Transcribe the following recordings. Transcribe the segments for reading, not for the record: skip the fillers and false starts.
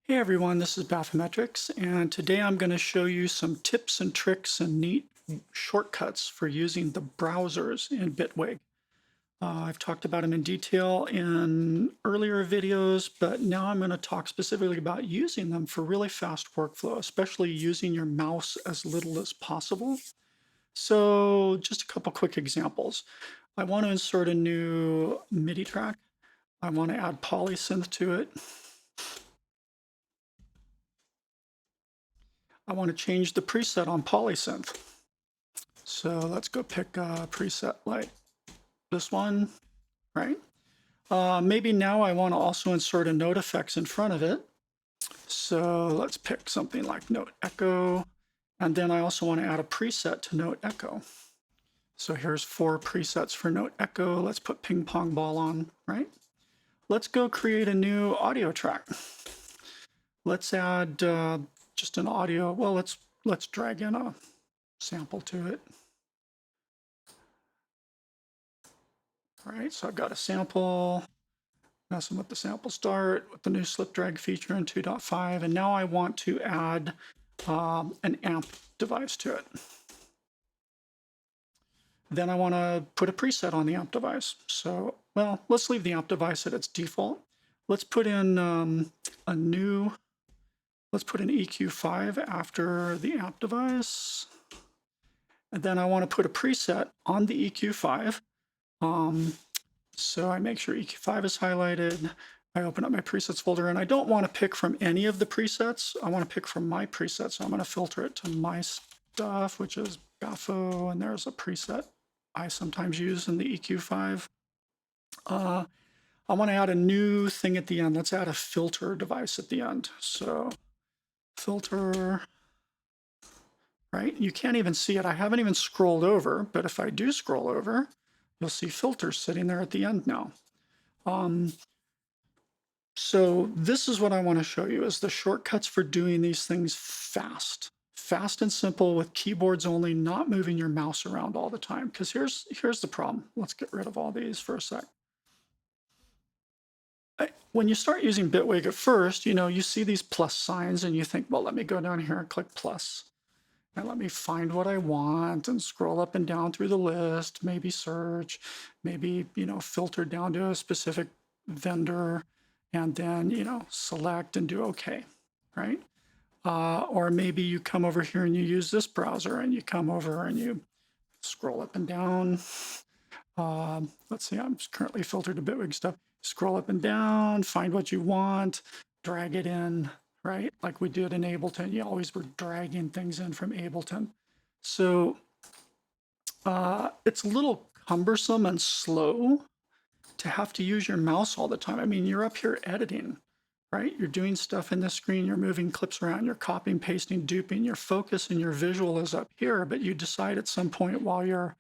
Hey everyone, this is Bathymetrics, and today I'm going to show you some tips and tricks and neat shortcuts for using the browsers in Bitwig. I've talked about them in detail in earlier videos, but now I'm going to talk specifically about using them for really fast workflow, especially using your mouse as little as possible. So just a couple quick examples. I want to insert a new MIDI track. I want to add polysynth to it. I want to change the preset on polysynth. So let's go pick a preset like this one, right? Maybe now I want to also insert a note effects in front of it. So let's pick something like note echo. And then I also want to add a preset to note echo. So here's 4 presets for note echo. Let's put ping pong ball on, right? Let's go create a new audio track. Let's add just an audio. Well, let's drag in a sample to it. All right, so I've got a sample, messing with the sample start with the new slip drag feature in 2.5, and now I want to add an amp device to it. Then I want to put a preset on the amp device. So, well, let's leave the amp device at its default. Let's put in let's put an EQ5 after the amp device. And then I want to put a preset on the EQ5. So I make sure EQ5 is highlighted. I open up my presets folder, and I don't want to pick from any of the presets. I want to pick from my presets. So I'm going to filter it to my stuff, which is Baffo, and there's a preset I sometimes use in the EQ5. I want to add a new thing at the end. Let's add a filter device at the end. So filter, right? You can't even see it. I haven't even scrolled over, but if I do scroll over, you'll see filters sitting there at the end now. So this is what I want to show you is the shortcuts for doing these things fast and simple with keyboards only, not moving your mouse around all the time. Because here's the problem. Let's get rid of all these for a sec. When you start using Bitwig at first, you see these plus signs and you think, well, let me go down here and click plus. And let me find what I want and scroll up and down through the list, maybe search, maybe, filter down to a specific vendor, and then, select and do okay, right? Or maybe you come over here and you use this browser and you come over and you scroll up and down. Let's see, I'm currently filtered to Bitwig stuff. Scroll up and down, find what you want, drag it in, right? Like we did in Ableton. You always were dragging things in from Ableton. So it's a little cumbersome and slow to have to use your mouse all the time. I mean, you're up here editing, right? You're doing stuff in the screen, you're moving clips around, you're copying, pasting, duping, your focus and your visual is up here, but you decide at some point while you're,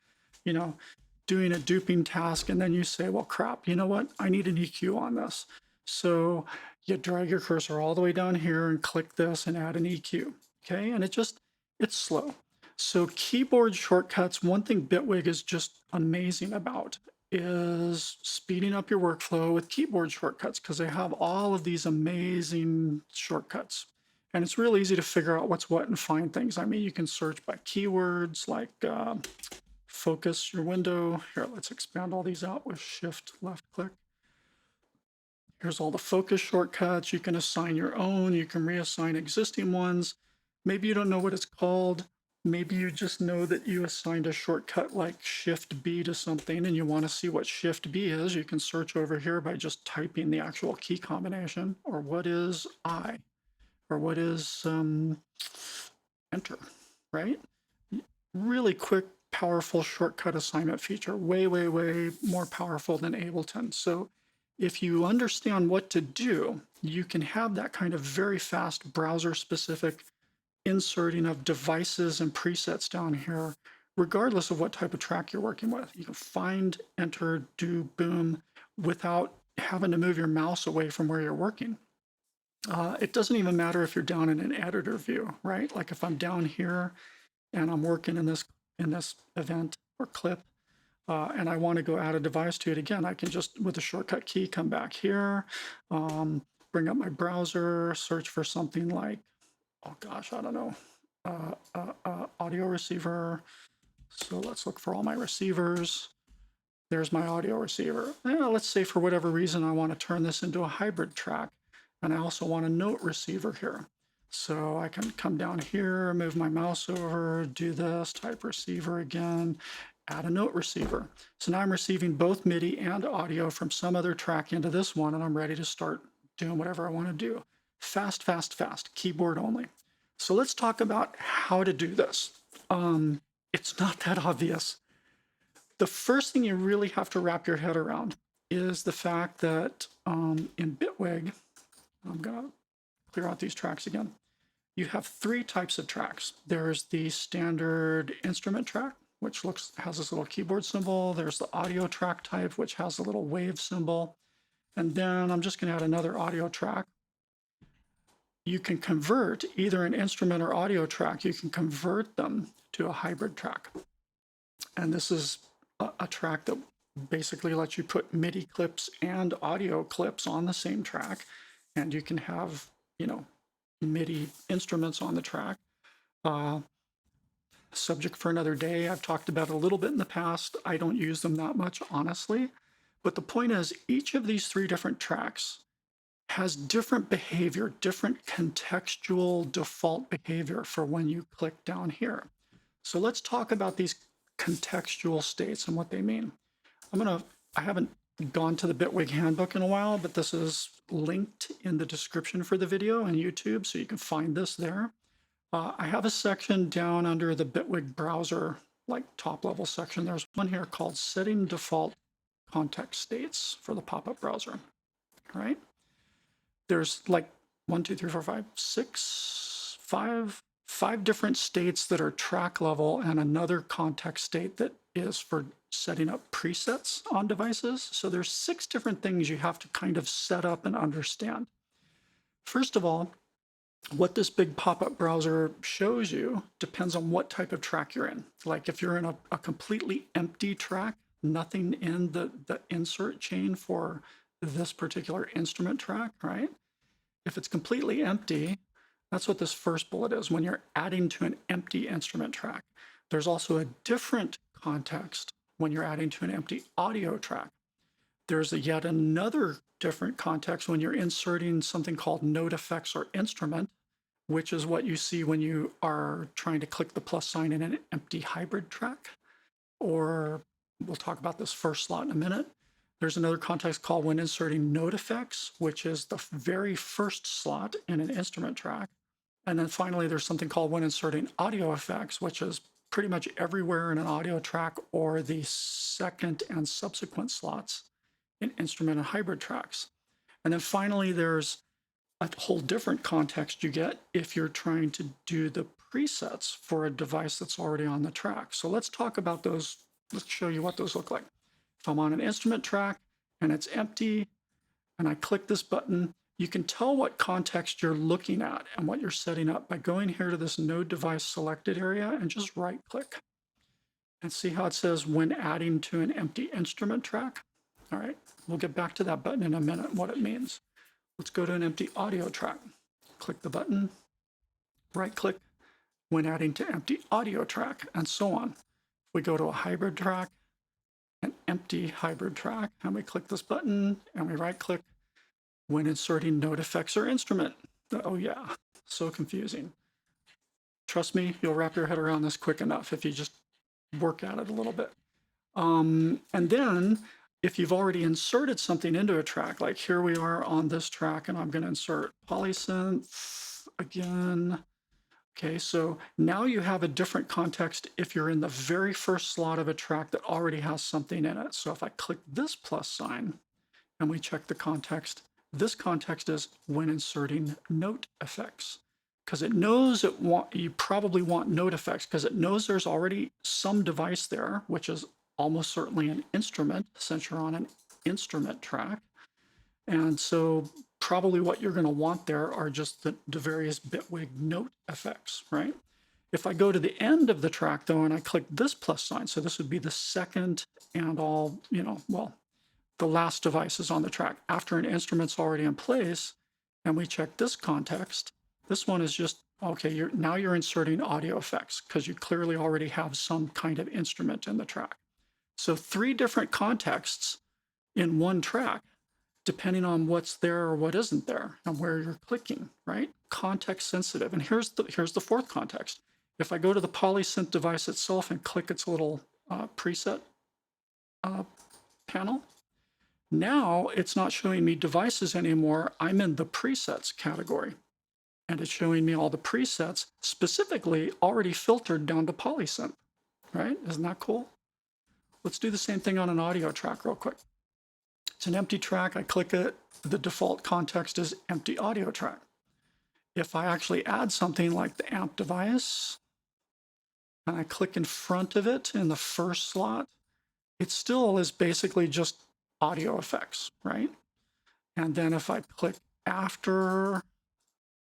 doing a duping task, and then you say, well, crap, you know what? I need an EQ on this. So you drag your cursor all the way down here and click this and add an EQ, okay? And it's slow. So keyboard shortcuts, one thing Bitwig is just amazing about is speeding up your workflow with keyboard shortcuts because they have all of these amazing shortcuts. And it's really easy to figure out what's what and find things. I mean, you can search by keywords like focus your window. Here, let's expand all these out with Shift left click. Here's all the focus shortcuts. You can assign your own. You can reassign existing ones. Maybe you don't know what it's called. Maybe you just know that you assigned a shortcut like Shift B to something and you want to see what Shift B is. You can search over here by just typing the actual key combination, or what is I, or what is Enter, right? Really quick, powerful shortcut assignment feature, way, way, way more powerful than Ableton. So if you understand what to do, you can have that kind of very fast browser-specific inserting of devices and presets down here, regardless of what type of track you're working with. You can find, enter, do, boom, without having to move your mouse away from where you're working. It doesn't even matter if you're down in an editor view, right? Like if I'm down here and I'm working in this event or clip, and I want to go add a device to it again, I can just, with the shortcut key, come back here, bring up my browser, search for something like, oh gosh, I don't know, audio receiver. So let's look for all my receivers. There's my audio receiver. Let's say for whatever reason, I want to turn this into a hybrid track. And I also want a note receiver here. So I can come down here, move my mouse over, do this, type receiver again, add a note receiver. So now I'm receiving both MIDI and audio from some other track into this one, and I'm ready to start doing whatever I want to do. Fast, fast, fast, keyboard only. So let's talk about how to do this. It's not that obvious. The first thing you really have to wrap your head around is the fact that in Bitwig, I'm going to clear out these tracks again. You have three types of tracks. There's the standard instrument track, which has this little keyboard symbol. There's the audio track type, which has a little wave symbol. And then I'm just going to add another audio track. You can convert either an instrument or audio track. You can convert them to a hybrid track. And this is a track that basically lets you put MIDI clips and audio clips on the same track. And you can have, MIDI instruments on the track. Subject for another day. I've talked about it a little bit in the past. I don't use them that much, honestly. But the point is, each of these three different tracks has different behavior, different contextual default behavior for when you click down here. So let's talk about these contextual states and what they mean. I haven't gone to the Bitwig Handbook in a while, but this is linked in the description for the video on YouTube, so you can find this there. I have a section down under the Bitwig browser, like top level section. There's one here called Setting Default Context States for the pop-up browser, right? There's like 1, 2, 3, 4, 5, 6, 5 different states that are track level and another context state that is for setting up presets on devices. So there's 6 different things you have to kind of set up and understand. First of all, what this big pop-up browser shows you depends on what type of track you're in. Like if you're in a completely empty track, nothing in the insert chain for this particular instrument track, right? If it's completely empty, that's what this first bullet is, when you're adding to an empty instrument track. There's also a different context when you're adding to an empty audio track. There's yet another different context when you're inserting something called note effects or instrument, which is what you see when you are trying to click the plus sign in an empty hybrid track. Or we'll talk about this first slot in a minute. There's another context called when inserting note effects, which is the very first slot in an instrument track. And then finally, there's something called when inserting audio effects, which is pretty much everywhere in an audio track or the second and subsequent slots in instrument and hybrid tracks. And then finally, there's a whole different context you get if you're trying to do the presets for a device that's already on the track. So let's talk about those. Let's show you what those look like. If I'm on an instrument track and it's empty and I click this button, you can tell what context you're looking at and what you're setting up by going here to this node device selected area and just right click. And see how it says when adding to an empty instrument track? All right, we'll get back to that button in a minute and what it means. Let's go to an empty audio track. Click the button, right click, when adding to empty audio track, and so on. If we go to a hybrid track, an empty hybrid track, and we click this button and we right click, when inserting note effects or instrument. Oh yeah, so confusing. Trust me, you'll wrap your head around this quick enough if you just work at it a little bit. And then if you've already inserted something into a track, like here we are on this track, and I'm going to insert polysynth again. Okay, so now you have a different context if you're in the very first slot of a track that already has something in it. So if I click this plus sign and we check the context, this context is when inserting note effects, because it knows you probably want note effects because it knows there's already some device there, which is almost certainly an instrument since you're on an instrument track. And so probably what you're going to want there are just the various Bitwig note effects, right? If I go to the end of the track though, and I click this plus sign, so this would be the second and the last devices on the track. After an instrument's already in place, and we check this context, this one is just, okay, now you're inserting audio effects because you clearly already have some kind of instrument in the track. So 3 different contexts in one track, depending on what's there or what isn't there and where you're clicking, right? Context sensitive. And here's the 4th context. If I go to the polysynth device itself and click its little preset panel, now it's not showing me devices anymore. I'm in the presets category, and it's showing me all the presets specifically already filtered down to polysynth, right? Isn't that cool? Let's do the same thing on an audio track real quick. It's an empty track. I click it. The default context is empty audio track. If I actually add something like the amp device, and I click in front of it in the first slot, it still is basically just audio effects, right? And then if I click after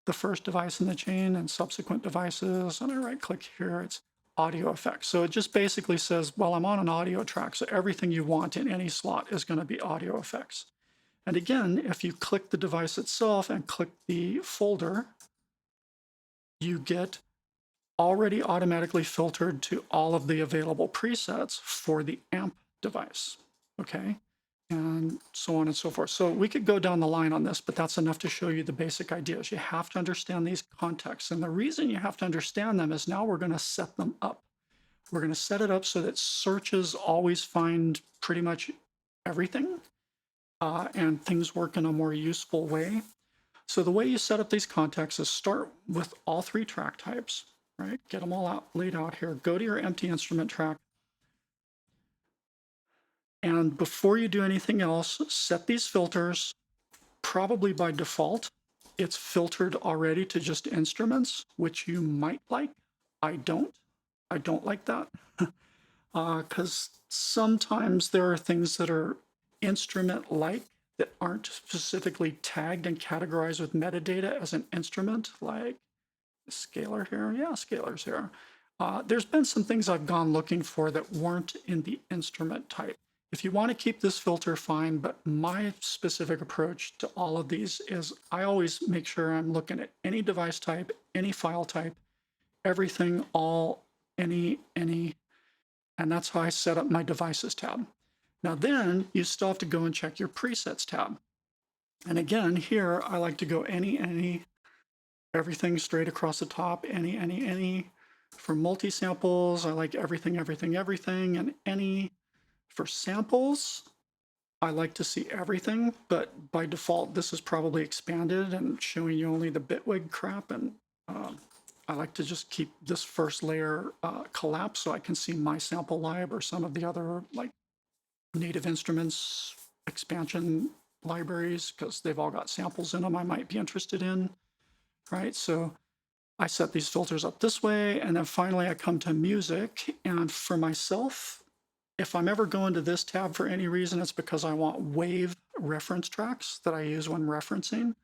the first device in the chain and subsequent devices, and I right click here, it's audio effects. So it just basically says, well, I'm on an audio track, so everything you want in any slot is going to be audio effects. And again, if you click the device itself and click the folder, you get already automatically filtered to all of the available presets for the amp device, okay? And so on and so forth. So we could go down the line on this, but that's enough to show you the basic ideas. You have to understand these contexts. And the reason you have to understand them is now we're going to set them up. We're going to set it up so that searches always find pretty much everything, and things work in a more useful way. So the way you set up these contexts is start with all 3 track types, right? Get them all laid out here. Go to your empty instrument track. And before you do anything else, set these filters. Probably by default, it's filtered already to just instruments, which you might like. I don't. I don't like that. Because sometimes there are things that are instrument-like that aren't specifically tagged and categorized with metadata as an instrument, like scalar here. Yeah, scalar's here. There's been some things I've gone looking for that weren't in the instrument type. If you want to keep this filter, fine, but my specific approach to all of these is I always make sure I'm looking at any device type, any file type, everything, all, any, and that's how I set up my devices tab. Now then, you still have to go and check your presets tab. And again, here, I like to go any, everything straight across the top, any. For multi-samples, I like everything, and any. For samples, I like to see everything, but by default, this is probably expanded and showing you only the Bitwig crap. And I like to just keep this first layer collapsed so I can see my sample lib or some of the other like native instruments expansion libraries, because they've all got samples in them I might be interested in, right? So I set these filters up this way, and then finally I come to music. And for myself, if I'm ever going to this tab for any reason, it's because I want wave reference tracks that I use when referencing.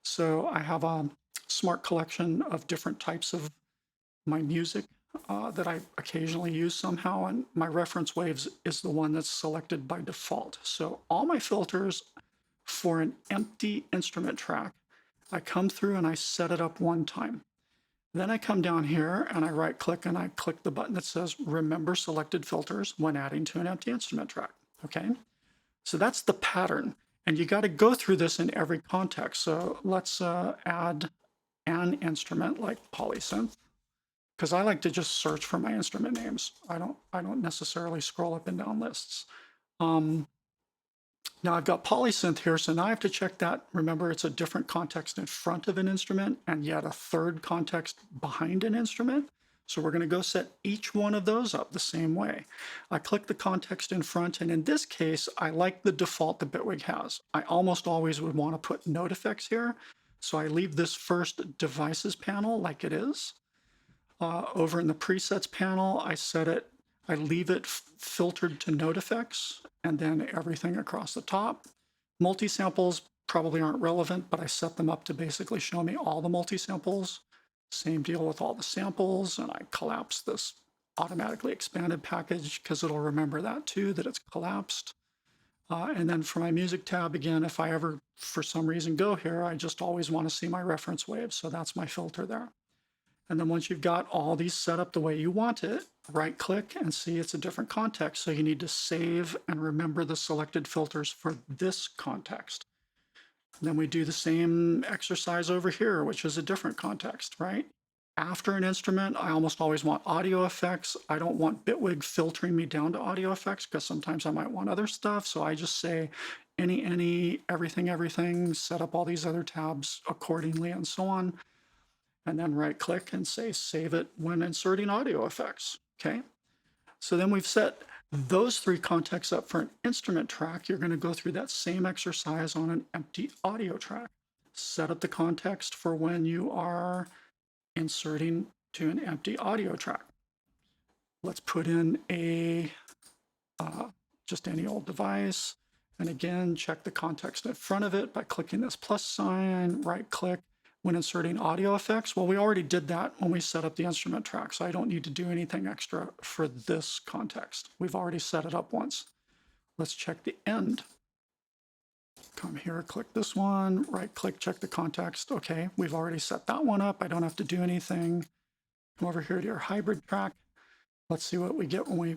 So I have a smart collection of different types of my music that I occasionally use somehow, and my reference waves is the one that's selected by default. So all my filters for an empty instrument track, I come through and I set it up one time. Then I come down here and I right click and I click the button that says remember selected filters when adding to an empty instrument track, okay? So that's the pattern, and you got to go through this in every context. So let's add an instrument like polysynth, because I like to just search for my instrument names. I don't necessarily scroll up and down lists. Now I've got polysynth here, so now I have to check that. Remember, it's a different context in front of an instrument and yet a third context behind an instrument. So we're going to go set each one of those up the same way. I click the context in front, and in this case, I like the default that Bitwig has. I almost always would want to put node effects here. So I leave this first devices panel like it is. Over in the presets panel, I leave it filtered to node effects, and then everything across the top. Multi-samples probably aren't relevant, but I set them up to basically show me all the multi-samples. Same deal with all the samples, and I collapse this automatically expanded package because it'll remember that too, that it's collapsed. And then for my music tab, again, if I ever, for some reason, go here, I just always want to see my reference waves. So that's my filter there. And then once you've got all these set up the way you want it, right click and see it's a different context. So you need to save and remember the selected filters for this context. And then we do the same exercise over here, which is a different context, right? After an instrument, I almost always want audio effects. I don't want Bitwig filtering me down to audio effects because sometimes I might want other stuff. So I just say any, everything, set up all these other tabs accordingly and so on. And then right click and say save it when inserting audio effects. Okay. So then we've set those three contexts up for an instrument track. You're going to go through that same exercise on an empty audio track. Set up the context for when you are inserting to an empty audio track. Let's put in a just any old device. And again, check the context in front of it by clicking this plus sign, right click. When inserting audio effects, well, we already did that when we set up the instrument track, so I don't need to do anything extra for this context. We've already set it up once. Let's check the end. Come here, click this one, right click, check the context. Okay, we've already set that one up. I don't have to do anything. Come over here to your hybrid track. Let's see what we get when we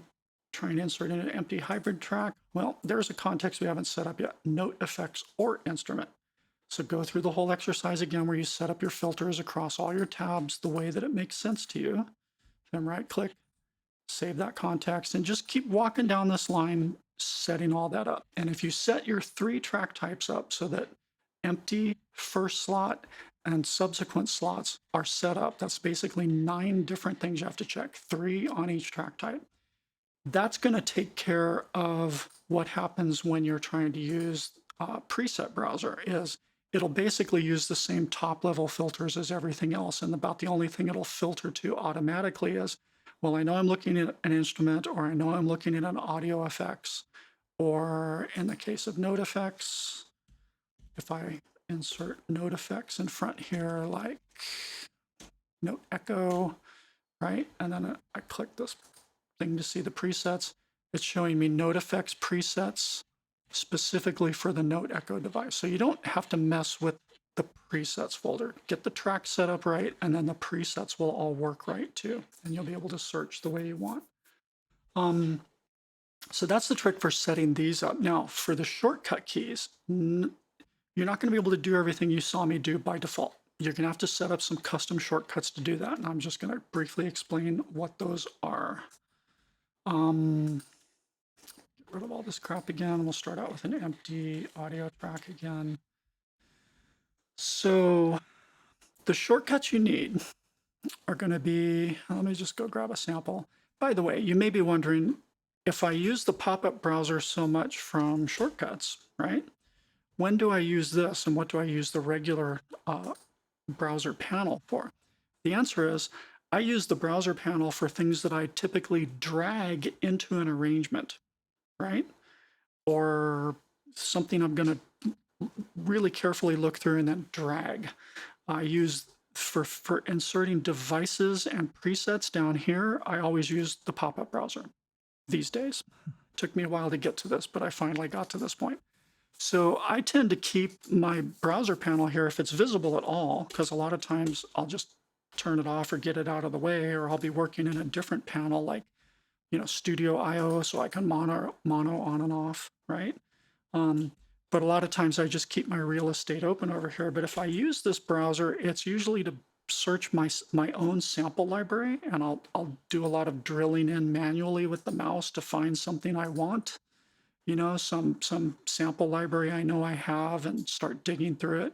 try and insert in an empty hybrid track. Well, there's a context we haven't set up yet, note effects or instrument. So go through the whole exercise again where you set up your filters across all your tabs the way that it makes sense to you. Then right click, save that context, and just keep walking down this line, setting all that up. And if you set your 3 track types up so that empty, first slot, and subsequent slots are set up, that's basically 9 different things you have to check, 3 on each track type. That's going to take care of what happens when you're trying to use preset browser. Is it'll basically use the same top level filters as everything else. And about the only thing it'll filter to automatically is, well, I know I'm looking at an instrument, or I know I'm looking at an audio effects, or in the case of note effects, if I insert note effects in front here, like note echo, right? And then I click this thing to see the presets. It's showing me note effects presets specifically for the note echo device. So you don't have to mess with the presets folder. Get the track set up right, and then the presets will all work right too. And you'll be able to search the way you want. So that's the trick for setting these up. Now, for the shortcut keys, you're not going to be able to do everything you saw me do by default. You're going to have to set up some custom shortcuts to do that. And I'm just going to briefly explain what those are. Get rid of all this crap again. We'll start out with an empty audio track again. So the shortcuts you need are going to be, let me just go grab a sample. By the way, you may be wondering, if I use the pop-up browser so much from shortcuts, right? When do I use this, and what do I use the regular browser panel for? The answer is, I use the browser panel for things that I typically drag into an arrangement, right? Or something I'm going to really carefully look through and then drag. I use for inserting devices and presets down here, I always use the pop-up browser these days. It took me a while to get to this, but I finally got to this point. So I tend to keep my browser panel here if it's visible at all, because a lot of times I'll just turn it off or get it out of the way, or I'll be working in a different panel like, you know, Studio IO, so I can mono on and off, right? But a lot of times I just keep my real estate open over here. But if I use this browser, it's usually to search my own sample library, and I'll do a lot of drilling in manually with the mouse to find something I want, you know, some sample library I know I have, and start digging through it.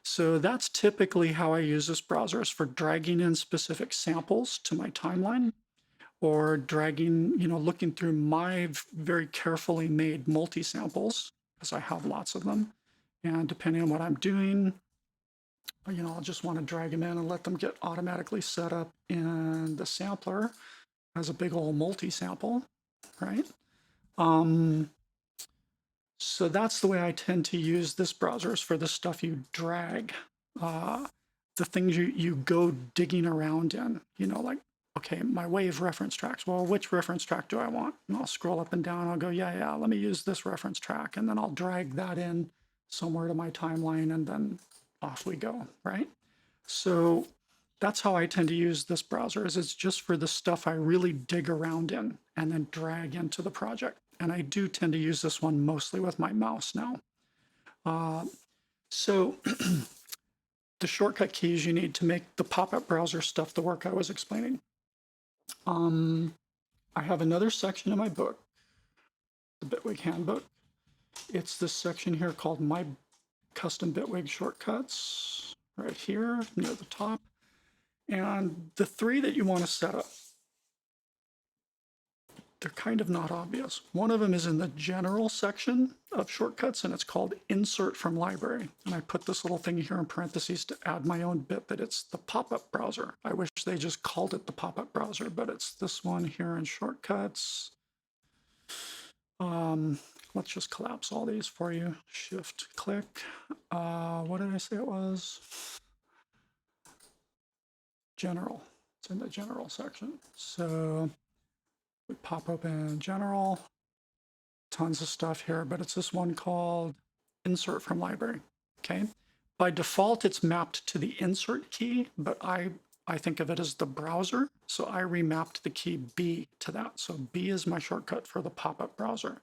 So that's typically how I use this browser, is for dragging in specific samples to my timeline, or dragging, you know, looking through my very carefully made multi-samples, because I have lots of them. And depending on what I'm doing, you know, I'll just want to drag them in and let them get automatically set up in the sampler as a big old multi-sample, right? So that's the way I tend to use this browser, is for the stuff you drag, the things you go digging around in, you know, like okay, my wave reference tracks. Well, which reference track do I want? And I'll scroll up and down. I'll go, yeah, let me use this reference track. And then I'll drag that in somewhere to my timeline, and then off we go, right? So that's how I tend to use this browser, is it's just for the stuff I really dig around in and then drag into the project. And I do tend to use this one mostly with my mouse now. So the shortcut keys you need to make the pop-up browser stuff, the work I was explaining. I have another section in my book, the Bitwig Handbook. It's this section here called My Custom Bitwig Shortcuts, right here near the top. And the three that you want to set up, they're kind of not obvious. One of them is in the general section of shortcuts, and it's called insert from library. And I put this little thing here in parentheses to add my own bit that it's the pop-up browser. I wish they just called it the pop-up browser, but it's this one here in shortcuts. Let's just collapse all these for you. Shift click. What did I say it was? General. It's in the general section. So we pop open general. Tons of stuff here, but it's this one called insert from library. Okay. By default, it's mapped to the insert key, but I think of it as the browser. So I remapped the key B to that. So B is my shortcut for the pop-up browser.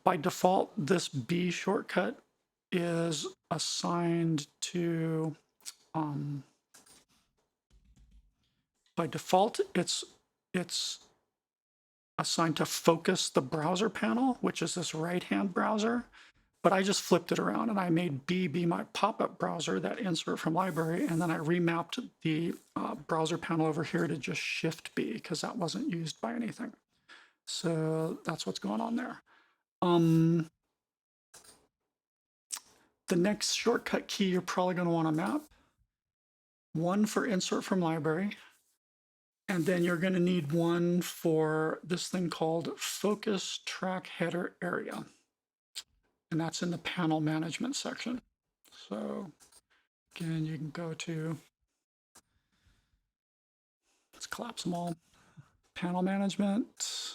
By default, this B shortcut is assigned to, by default, it's assigned to focus the browser panel, which is this right-hand browser. But I just flipped it around and I made B be my pop-up browser, that insert from library, and then I remapped the browser panel over here to just Shift B because that wasn't used by anything. So that's what's going on there. The next shortcut key you're probably going to want to map. One for insert from library. And then you're going to need one for this thing called focus track header area. And that's in the panel management section. So again, you can go to, let's collapse them all. Panel management,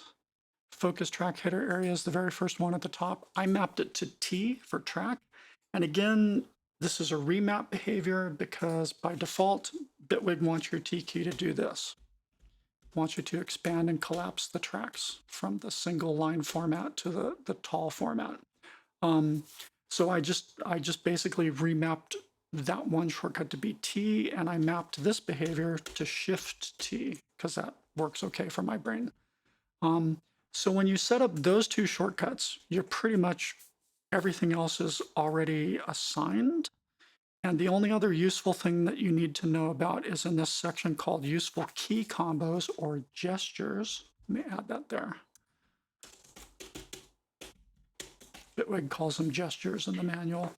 focus track header area is the very first one at the top. I mapped it to T for track. And again, this is a remap behavior because by default, Bitwig wants your T key to do this. Wants you to expand and collapse the tracks from the single line format to the tall format. So I just basically remapped that one shortcut to be T, and I mapped this behavior to Shift T because that works okay for my brain. So when you set up those two shortcuts, you're pretty much, everything else is already assigned. And the only other useful thing that you need to know about is in this section called useful key combos or gestures. Let me add that there. Bitwig calls them gestures in the manual.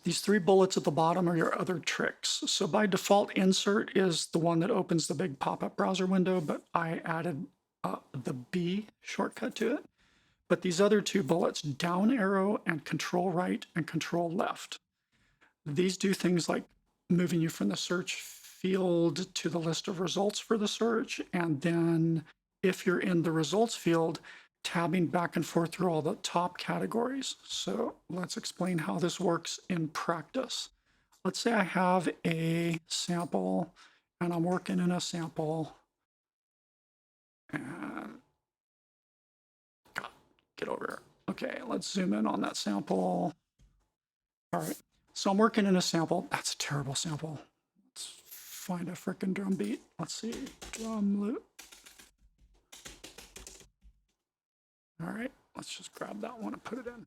These three bullets at the bottom are your other tricks. So by default, insert is the one that opens the big pop-up browser window, but I added the B shortcut to it. But these other two bullets, down arrow and control right and control left, these do things like moving you from the search field to the list of results for the search. And then if you're in the results field, tabbing back and forth through all the top categories. So let's explain how this works in practice. Let's say I have a sample and I'm working in a sample. And get over here. Okay, let's zoom in on that sample. All right. So I'm working in a sample. That's a terrible sample. Let's find a frickin' drum beat. Let's see, drum loop. All right, let's just grab that one and put it in.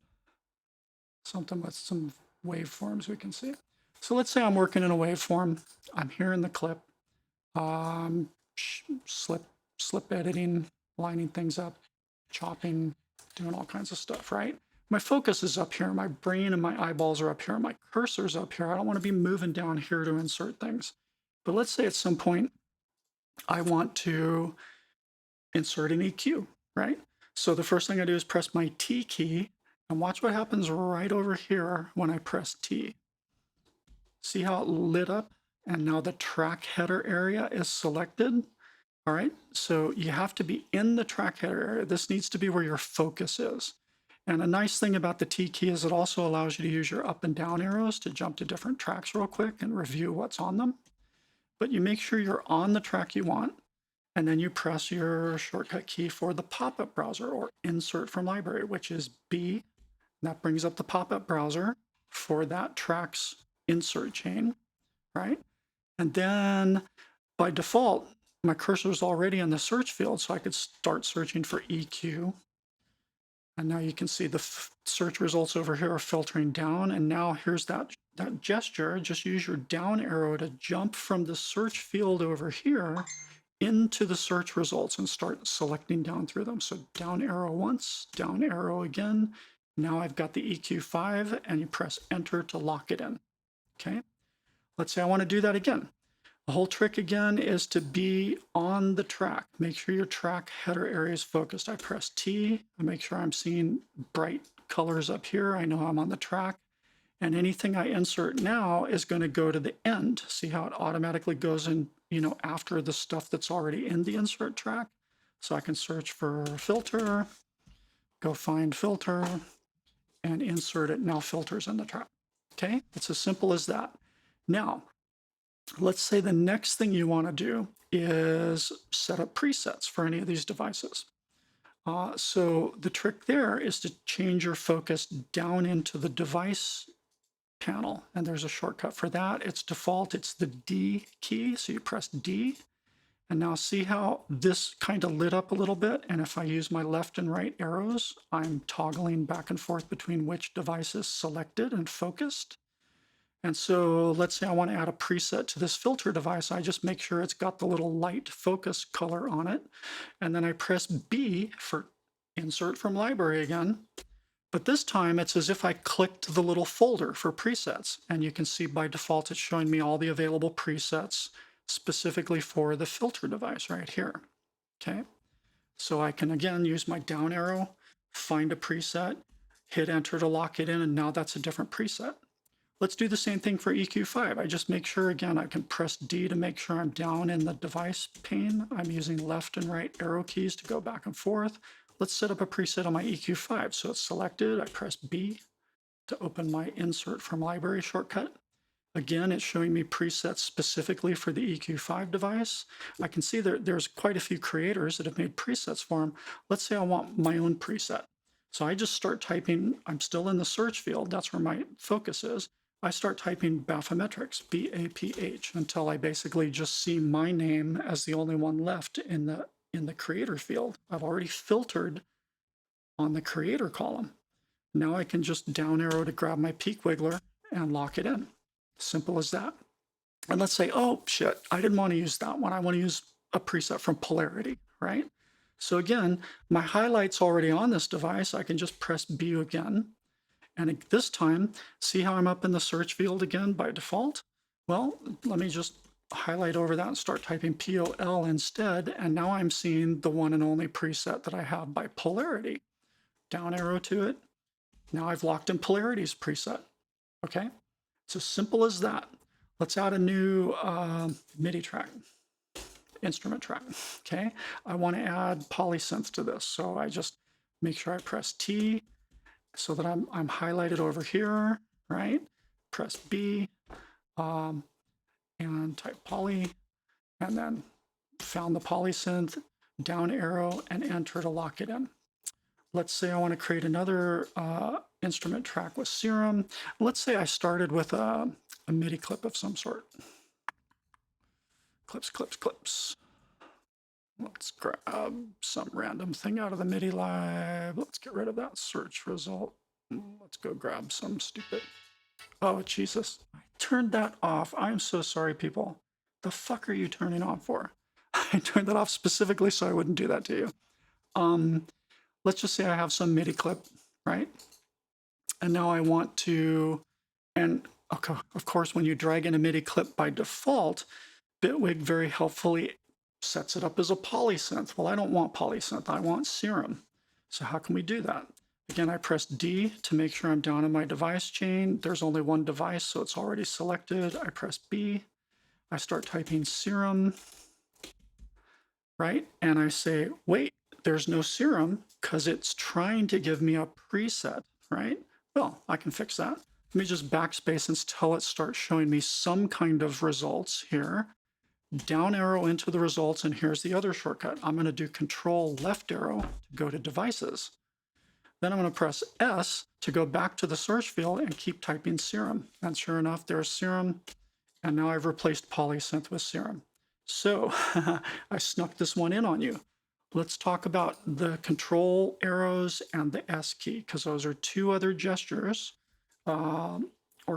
Something with some waveforms we can see. So let's say I'm working in a waveform. I'm here in the clip. Slip editing, lining things up, chopping, doing all kinds of stuff, right? My focus is up here, my brain and my eyeballs are up here, my cursor's up here. I don't want to be moving down here to insert things. But let's say at some point I want to insert an EQ, right? So the first thing I do is press my T key and watch what happens right over here when I press T. See how it lit up And now the track header area is selected. All right, so you have to be in the track header area. This needs to be where your focus is. And a nice thing about the T key is it also allows you to use your up and down arrows to jump to different tracks real quick and review what's on them. But you make sure you're on the track you want, and then you press your shortcut key for the pop-up browser or insert from library, which is B. That brings up the pop-up browser for that track's insert chain, right? And then by default, my cursor is already in the search field, so I could start searching for EQ. And now you can see the search results over here are filtering down. And now here's that gesture. Just use your down arrow to jump from the search field over here into the search results and start selecting down through them. So down arrow once, down arrow again. Now I've got the EQ5 and you press enter to lock it in. Okay. Let's say I want to do that again. The whole trick again is to be on the track. Make sure your track header area is focused. I press T, I make sure I'm seeing bright colors up here. I know I'm on the track. And anything I insert now is going to go to the end. See how it automatically goes in, after the stuff that's already in the insert track. So I can search for filter, go find filter, and insert it. Now filters in the track. Okay, it's as simple as that. Now, let's say the next thing you want to do is set up presets for any of these devices. So the trick there is to change your focus down into the device panel. And there's a shortcut for that. It's default, it's the D key. So you press D. And now see how this kind of lit up a little bit. And if I use my left and right arrows, I'm toggling back and forth between which device is selected and focused. And so let's say I want to add a preset to this filter device. I just make sure it's got the little light focus color on it. And then I press B for insert from library again. But this time it's as if I clicked the little folder for presets. And you can see by default, it's showing me all the available presets specifically for the filter device right here. Okay. So I can again use my down arrow, find a preset, hit enter to lock it in. And now that's a different preset. Let's do the same thing for EQ5. I just make sure, again, I can press D to make sure I'm down in the device pane. I'm using left and right arrow keys to go back and forth. Let's set up a preset on my EQ5. So it's selected. I press B to open my insert from library shortcut. Again, it's showing me presets specifically for the EQ5 device. I can see there's quite a few creators that have made presets for them. Let's say I want my own preset. So I just start typing. I'm still in the search field. That's where my focus is. I start typing bathymetrics, B-A-P-H, until I basically just see my name as the only one left in the creator field. I've already filtered on the creator column. Now I can just down arrow to grab my peak wiggler and lock it in. Simple as that. And let's say, oh shit, I didn't want to use that one. I want to use a preset from polarity, right? So again, my highlight's already on this device. I can just press B again. And this time, see how I'm up in the search field again by default? Well, let me just highlight over that and start typing POL instead. And now I'm seeing the one and only preset that I have by polarity. Down arrow to it. Now I've locked in polarity's preset. Okay, it's as simple as that. Let's add a new MIDI track, instrument track. Okay, I want to add polysynth to this. So I just make sure I press T, so that I'm highlighted over here, right? Press B and type poly, and then found the polysynth, down arrow, and enter to lock it in. Let's say I want to create another instrument track with serum. Let's say I started with a MIDI clip of some sort. Clips, clips, clips. Let's grab some random thing out of the MIDI lib. Let's get rid of that search result. Let's go grab some stupid. Oh, Jesus. I turned that off. I'm so sorry, people. The fuck are you turning off for? I turned that off specifically so I wouldn't do that to you. Let's just say I have some MIDI clip, right? And now I want to, and okay, of course, when you drag in a MIDI clip by default, Bitwig very helpfully sets it up as a polysynth. Well, I don't want polysynth, I want serum. So how can we do that? Again, I press D to make sure I'm down in my device chain. There's only one device, so it's already selected. I press B. I start typing serum, right? And I say, wait, there's no serum because it's trying to give me a preset, right? Well, I can fix that. Let me just backspace until it starts showing me some kind of results here. Down arrow into the results, and here's the other shortcut. I'm going to do Control left arrow to go to devices. Then I'm going to press S to go back to the search field and keep typing serum. And sure enough, there's serum. And now I've replaced polysynth with serum. So I snuck this one in on you. Let's talk about the control arrows and the S key, because those are two other gestures or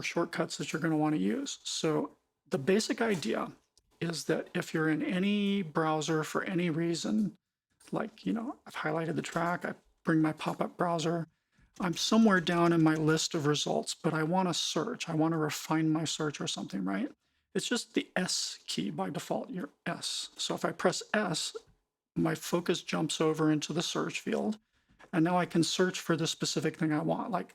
shortcuts that you're going to want to use. So the basic idea is that if you're in any browser for any reason, like, I've highlighted the track, I bring my pop-up browser, I'm somewhere down in my list of results, but I want to search. I want to refine my search or something, right? It's just the S key by default, your S. So if I press S, my focus jumps over into the search field. And now I can search for the specific thing I want. Like,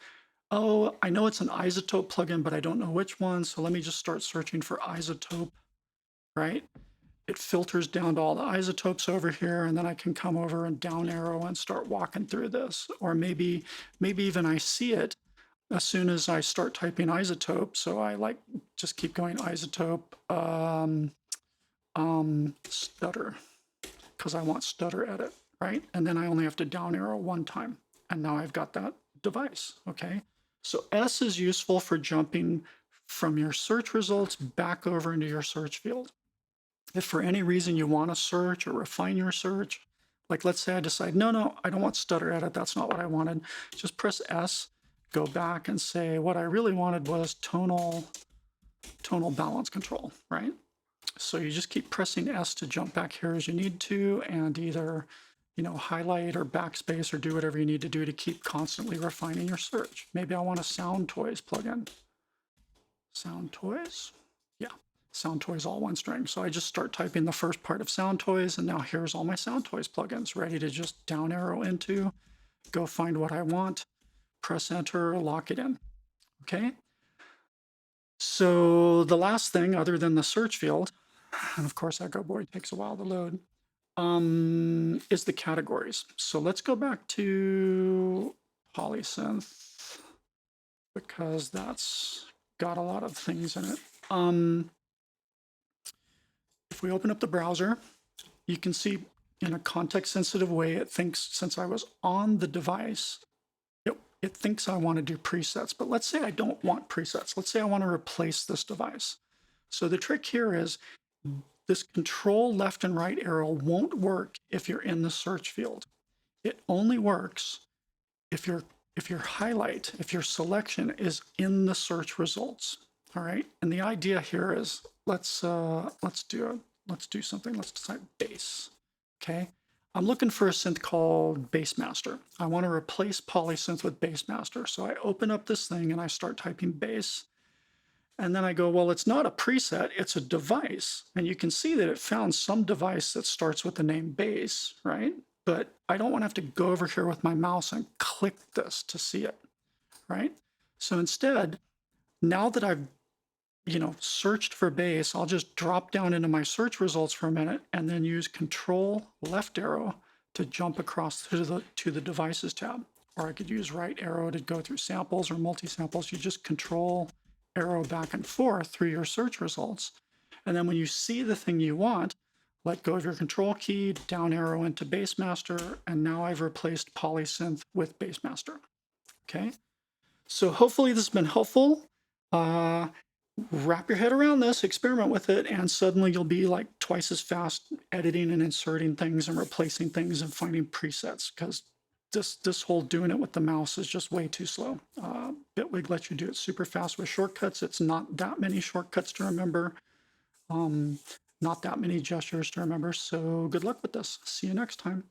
oh, I know it's an isotope plugin, but I don't know which one. So let me just start searching for isotope, right? It filters down to all the isotopes over here, and then I can come over and down arrow and start walking through this. Or maybe even I see it as soon as I start typing isotope. So I just keep going isotope, stutter, because I want stutter edit, right? And then I only have to down arrow one time. And now I've got that device, okay? So S is useful for jumping from your search results back over into your search field. If for any reason you want to search or refine your search, like let's say I decide, no, I don't want stutter edit, that's not what I wanted. Just press S, go back and say, what I really wanted was tonal balance control, right? So you just keep pressing S to jump back here as you need to, and either, highlight or backspace or do whatever you need to do to keep constantly refining your search. Maybe I want a sound toys plugin. Sound toys, yeah. Sound toys all one string. So I just start typing the first part of sound toys, and now here's all my sound toys plugins ready to just down arrow into, go find what I want, press enter, lock it in. Okay. So the last thing other than the search field, and of course Echo Boy takes a while to load, is the categories. So let's go back to polysynth because that's got a lot of things in it. If we open up the browser, you can see in a context-sensitive way, it thinks since I was on the device, it thinks I want to do presets. But let's say I don't want presets. Let's say I want to replace this device. So the trick here is this control left and right arrow won't work if you're in the search field. It only works if your highlight, if your selection is in the search results. All right. And the idea here is let's do something. Let's decide bass. Okay. I'm looking for a synth called Bassmaster. I want to replace polysynth with Bassmaster. So I open up this thing and I start typing bass. And then I go, well, it's not a preset, it's a device. And you can see that it found some device that starts with the name bass, right? But I don't want to have to go over here with my mouse and click this to see it, right? So instead, now that I've searched for bass, I'll just drop down into my search results for a minute and then use Control left arrow to jump across to the devices tab. Or I could use right arrow to go through samples or multi-samples. You just Control arrow back and forth through your search results. And then when you see the thing you want, let go of your Control key, down arrow into Bassmaster, and now I've replaced polysynth with Bassmaster. Okay, so hopefully this has been helpful. Wrap your head around this, experiment with it, and suddenly you'll be like twice as fast editing and inserting things and replacing things and finding presets, because this whole doing it with the mouse is just way too slow. Bitwig lets you do it super fast with shortcuts. It's not that many shortcuts to remember, not that many gestures to remember. So good luck with this. See you next time.